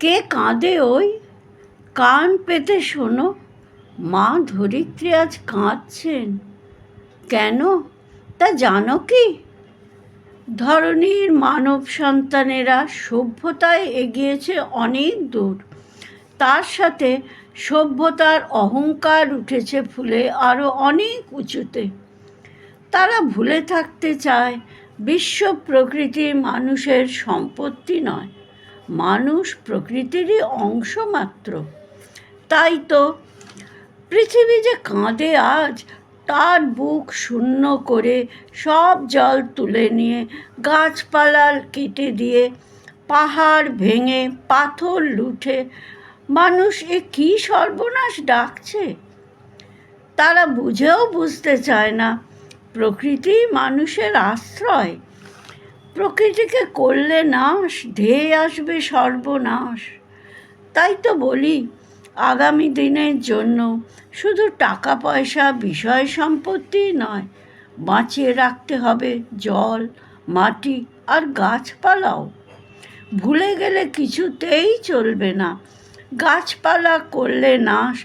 কে কাঁদে ওই? কান পেতে শোনো, মা ধরিত্রী আজ কাঁদছেন। কেন তা জানো কি? ধরনীর মানব সন্তানেরা সভ্যতায় এগিয়েছে অনেক দূর, তার সাথে সভ্যতার অহংকার উঠেছে ফুলে আরও অনেক উঁচুতে। তারা ভুলে থাকতে চায় বিশ্ব প্রকৃতি মানুষের সম্পত্তি নয়, মানুষ প্রকৃতিরই অংশ মাত্র। তাই তো পৃথিবী যে কাঁদে আজ, তার বুক শূন্য করে সব জল তুলে নিয়ে গাছপালা কেটে দিয়ে পাহাড় ভেঙে পাথর লুঠে মানুষ এ কী সর্বনাশ ডাকছে। তারা বুঝেও বুঝতে চায় না প্রকৃতি মানুষের আশ্রয়। প্রকৃতিকে করলে নাশ, ধেয়ে আসবে সর্বনাশ। তাই তো বলি, আগামী দিনের জন্য শুধু টাকা পয়সা বিষয় সম্পত্তি নয়, বাঁচিয়ে রাখতে হবে জল, মাটি আর গাছপালাও। ভুলে গেলে কিছুতেই চলবে না, গাছপালা করলে নাশ,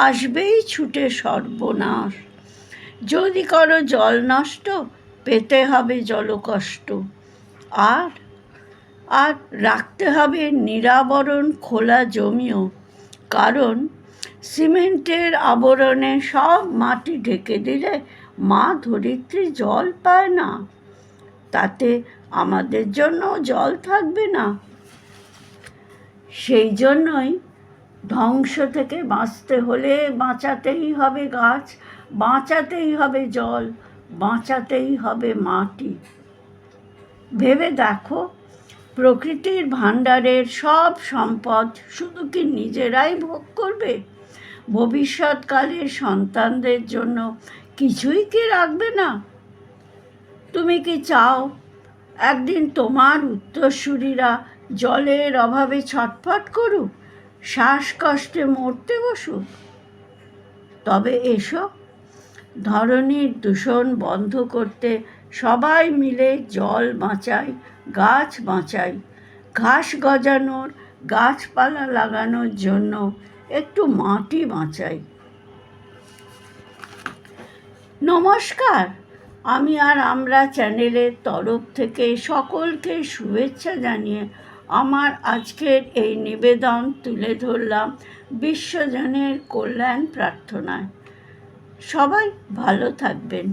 আসবেই ছুটে সর্বনাশ। যদি করো জল নষ্ট, পেতে হবে জলকষ্ট। আর আর রাখতে হবে নিরাবরণ খোলা জমিও, কারণ সিমেন্টের আবরণে সব মাটি ঢেকে দিলে মা ধরিত্রী জল পায় না, তাতে আমাদের জন্য জল থাকবে না। সেই জন্যই ধ্বংস থেকে বাঁচতে হলে বাঁচাতেই হবে গাছ, বাঁচাতেই হবে জল, বাঁচাতেই হবে মাটি। ভেবে দেখো, প্রকৃতির ভাণ্ডারের সব সম্পদ শুধু কি নিজেরাই ভোগ করবে? ভবিষ্যৎকালের সন্তানদের জন্য কিছুই কি রাখবে না? তুমি কি চাও একদিন তোমার উত্তরসূরিরা জলের অভাবে ছটফট করুক, শ্বাসকষ্টে মরতে বসুক? তবে এসো, ধরনীর দূষণ বন্ধ করতে সবাই মিলে জল বাঁচাই, গাছ বাঁচাই। ঘাস গজানোর, গাছপালা লাগানোর জন্য একটু মাটি বাঁচাই। নমস্কার, আমি আর আমরা চ্যানেলের তরফ থেকে সকলকে শুভেচ্ছা জানিয়ে আমার আজকের এই নিবেদন তুলে ধরলাম বিশ্বজনের কল্যাণ প্রার্থনায়। সবাই ভালো থাকবেন।